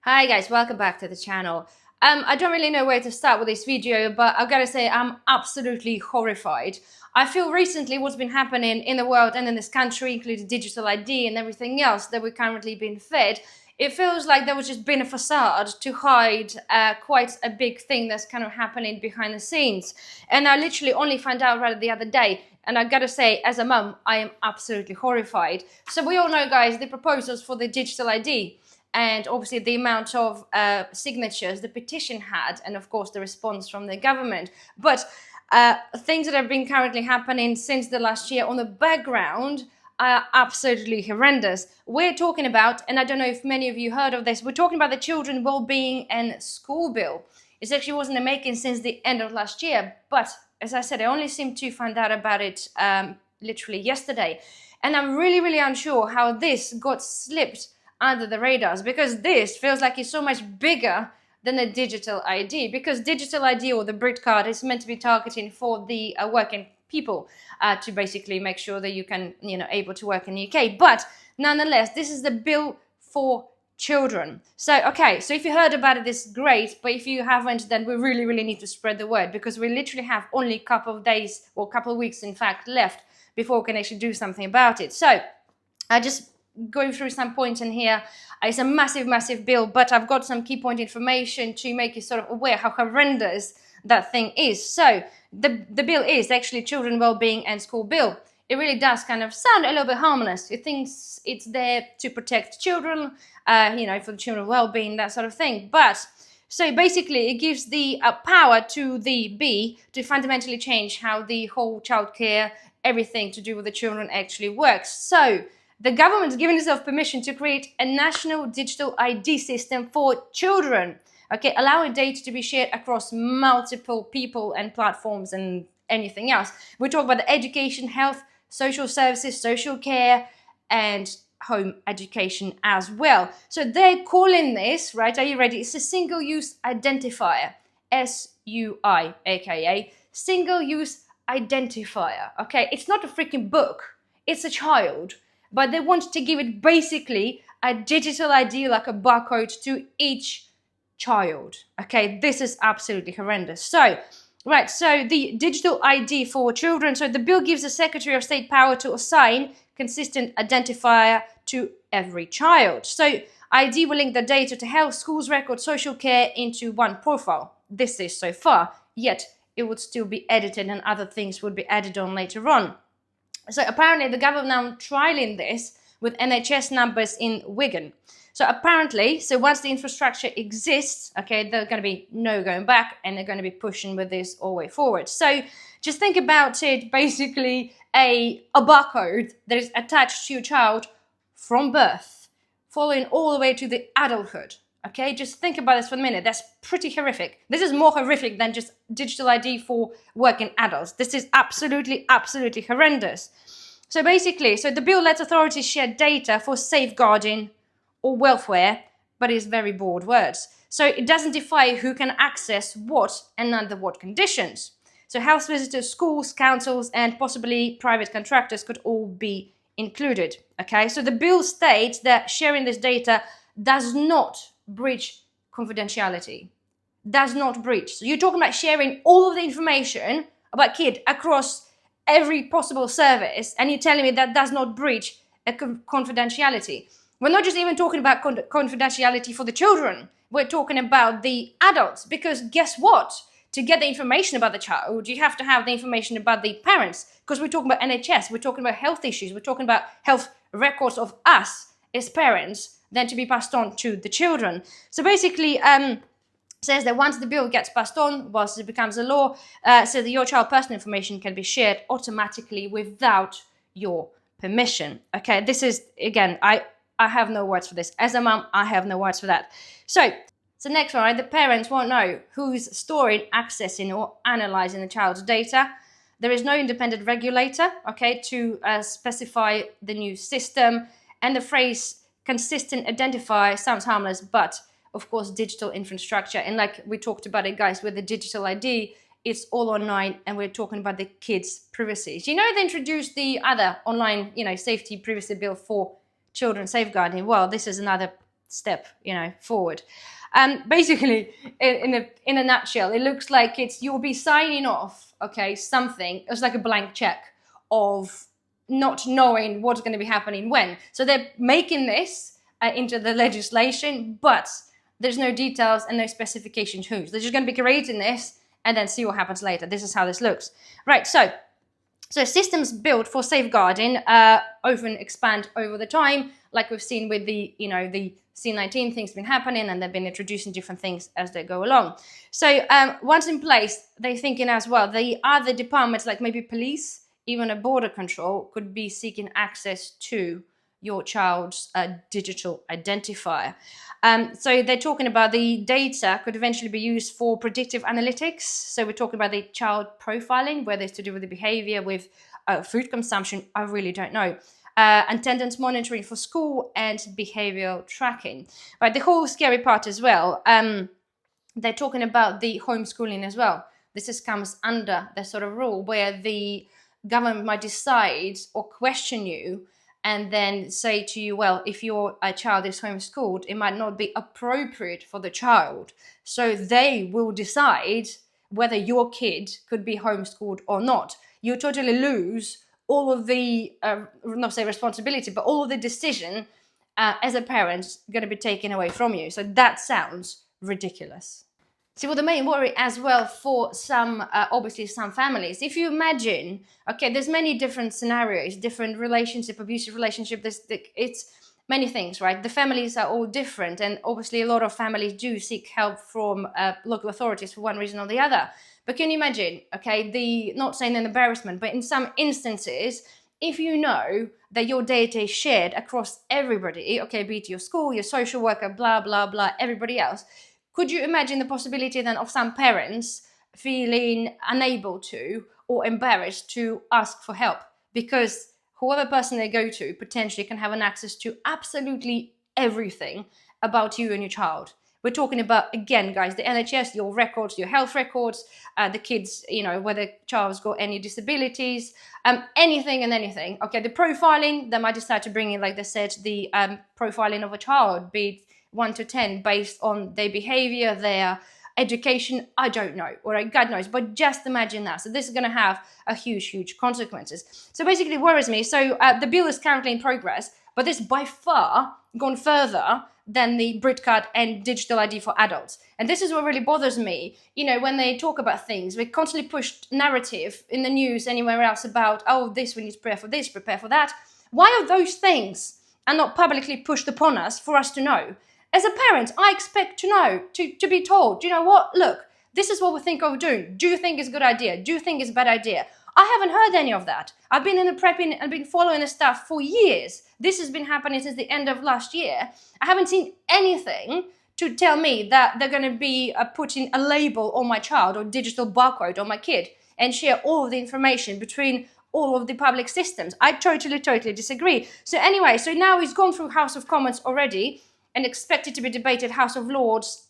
Hi guys, welcome back to the channel. I don't really know where to start with this video, but I've got to say I'm absolutely horrified. I feel recently what's been happening in the world and in this country, including digital ID and everything else that we're currently being fed, it feels like there was just been a facade to hide quite a big thing that's kind of happening behind the scenes. And I literally only found out right the other day. And I gotta say, as a mum, I am absolutely horrified. So we all know, guys, the proposals for the digital ID. And obviously the amount of signatures the petition had, and of course the response from the government. But things that have been currently happening since the last year on the background are absolutely horrendous. We're talking about, and I don't know if many of you heard of this, we're talking about the Children Wellbeing and School Bill. It actually wasn't in the making since the end of last year, but as I said, I only seem to find out about it literally yesterday. And I'm really unsure how this got slipped under the radars, because this feels like it's so much bigger than a digital ID, because digital ID or the Brit card is meant to be targeting for the working people to basically make sure that you can, able to work in the UK. But nonetheless, this is the bill for children. So, okay, so if you heard about it, this is great. But if you haven't, then we really need to spread the word, because we literally have only a couple of days or a couple of weeks, in fact, left before we can actually do something about it. So I just going through some points in here. It's a massive bill, but I've got some key point information to make you sort of aware how horrendous that thing is. So the bill is actually Children Wellbeing and School Bill. It really does kind of sound a little bit harmless. It thinks it's there to protect children, for the children's well-being, that sort of thing. But so basically, it gives the power to the B to fundamentally change how the whole childcare, everything to do with the children actually works. So the government's given itself permission to create a national digital ID system for children, okay, allowing data to be shared across multiple people and platforms and anything else. We talk about the education, health, social services, social care, and home education as well. So they're calling this, right, are you ready? It's a single-use identifier, SUI, aka single-use identifier, okay? It's not a freaking book, it's a child. But they want to give it basically a digital ID, like a barcode, to each child. Okay, this is absolutely horrendous. So, right, so the digital ID for children. So the bill gives the Secretary of State power to assign consistent identifier to every child. So ID will link the data to health, schools records, social care into one profile. This is so far, yet it would still be edited and other things would be added on later on. So apparently the government now trialing this with NHS numbers in Wigan. So apparently, once the infrastructure exists, okay, there's going to be no going back, and they're going to be pushing with this all the way forward. So just think about it, basically a barcode that is attached to your child from birth, following all the way to the adulthood. Okay, just think about this for a minute. That's pretty horrific. This is more horrific than just digital ID for working adults. This is absolutely horrendous. So basically, the bill lets authorities share data for safeguarding or welfare, but it's very broad words. So it doesn't define who can access what and under what conditions. So health visitors, schools, councils, and possibly private contractors could all be included. Okay, so the bill states that sharing this data does not breach confidentiality. Does not breach. So you're talking about sharing all of the information about kid across every possible service, and you're telling me that does not breach a confidentiality. We're not just even talking about confidentiality for the children. We're talking about the adults, because guess what? To get the information about the child, you have to have the information about the parents, because we're talking about NHS, we're talking about health issues, we're talking about health records of us as parents, then to be passed on to the children. So basically, says that once the bill gets passed on, once it becomes a law, so that your child personal information can be shared automatically without your permission. Okay, this is, again, I have no words for this. As a mum, I have no words for that. So next one, right? The parents won't know who's storing, accessing, or analyzing the child's data. There is no independent regulator, okay, to specify the new system. And the phrase consistent identifier sounds harmless, but of course, digital infrastructure. And like we talked about it, guys, with the digital ID, it's all online, and we're talking about the kids' privacy. You know, they introduced the other online, safety privacy bill for children safeguarding. Well, this is another step, forward. Basically, in a nutshell, it looks like you'll be signing off, okay, something. It's like a blank check of not knowing what's going to be happening when. So they're making this into the legislation, but there's no details and no specifications who's. They're just going to be creating this and then see what happens later. This is how this looks. Right, so systems built for safeguarding often expand over the time, like we've seen with the C19 things been happening, and they've been introducing different things as they go along. So once in place, they're thinking as well, the other departments, like maybe police, even a border control, could be seeking access to your child's digital identifier. So they're talking about the data could eventually be used for predictive analytics. So we're talking about the child profiling, whether it's to do with the behavior, with food consumption, I really don't know. Attendance monitoring for school and behavioral tracking. But the whole scary part as well, they're talking about the homeschooling as well. This comes under the sort of rule where the government might decide or question you and then say to you, well, if your child is homeschooled, it might not be appropriate for the child. So they will decide whether your kid could be homeschooled or not. You totally lose all of the, not say responsibility, but all of the decision as a parent going to be taken away from you. So that sounds ridiculous. See, well, the main worry as well for some, obviously some families, if you imagine, okay, there's many different scenarios, different relationship, abusive relationship, it's many things, right? The families are all different, and obviously a lot of families do seek help from local authorities for one reason or the other. But can you imagine, okay, not saying an embarrassment, but in some instances, if you know that your data is shared across everybody, okay, be it your school, your social worker, blah, blah, blah, everybody else, could you imagine the possibility then of some parents feeling unable to or embarrassed to ask for help? Because whoever person they go to potentially can have an access to absolutely everything about you and your child. We're talking about, again, guys, the NHS, your records, your health records, the kids, whether child's got any disabilities, anything and anything. Okay, the profiling, they might decide to bring in, like they said, the profiling of a child, be it 1 to 10 based on their behavior, their education, I don't know, all right, God knows, but just imagine that. So this is going to have a huge consequences. So basically it worries me. So the bill is currently in progress, but this by far gone further than the Brit card and digital ID for adults. And this is what really bothers me. When they talk about things, we constantly push narrative in the news, anywhere else about, oh, this, we need to prepare for this, prepare for that. Why are those things are not publicly pushed upon us for us to know? As a parent, I expect to know, to be told, you know what, look, this is what we think of doing. Do you think it's a good idea? Do you think it's a bad idea? I haven't heard any of that. I've been in the prepping and been following the stuff for years. This has been happening since the end of last year. I haven't seen anything to tell me that they're going to be putting a label on my child or digital barcode on my kid and share all of the information between all of the public systems. I totally disagree. So anyway, so now it's gone through House of Commons already and expected to be debated House of Lords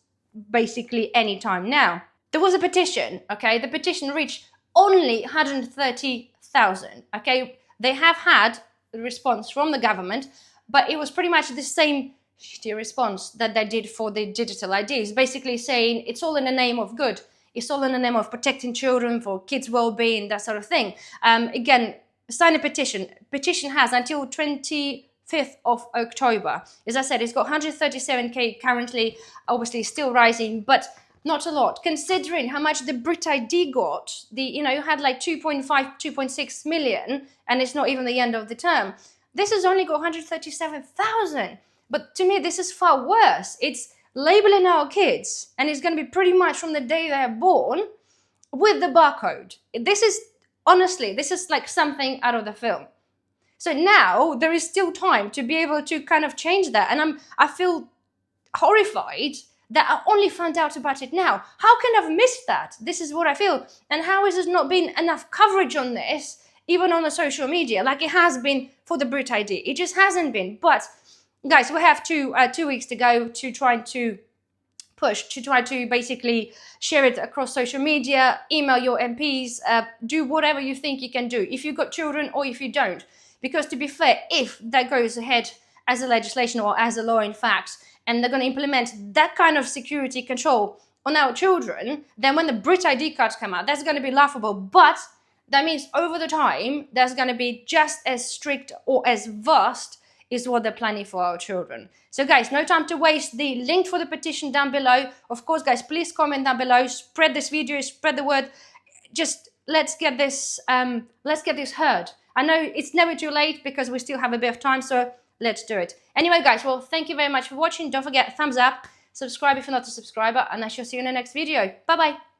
basically any time now. There was a petition, okay? The petition reached only 130,000, okay? They have had a response from the government, but it was pretty much the same shitty response that they did for the digital IDs, basically saying it's all in the name of good. It's all in the name of protecting children, for kids' well-being, that sort of thing. Again, sign a petition. Petition has until 25th of October. As I said, it's got 137k currently, obviously still rising, but not a lot, considering how much the Brit ID got. You had like 2.5, 2.6 million, and it's not even the end of the term. This has only got 137,000. But to me, this is far worse. It's labeling our kids, and it's going to be pretty much from the day they're born with the barcode. This is, honestly, this is like something out of the film. So now there is still time to be able to kind of change that. And I feel horrified that I only found out about it now. How can I have missed that? This is what I feel. And how has there not been enough coverage on this, even on the social media, like it has been for the Brit ID? It just hasn't been. But guys, we have 2 weeks to go to try to push, to try to basically share it across social media, email your MPs, do whatever you think you can do, if you've got children or if you don't. Because to be fair, if that goes ahead as a legislation or as a law in fact, and they're going to implement that kind of security control on our children, then when the Brit ID cards come out, that's going to be laughable. But that means over the time, there's going to be just as strict or as vast is what they're planning for our children. So guys, no time to waste. The link for the petition down below. Of course, guys, please comment down below, spread this video, spread the word. Just let's get this heard. I know it's never too late because we still have a bit of time, so let's do it. Anyway, guys, well, thank you very much for watching. Don't forget, thumbs up, subscribe if you're not a subscriber, and I shall see you in the next video. Bye-bye.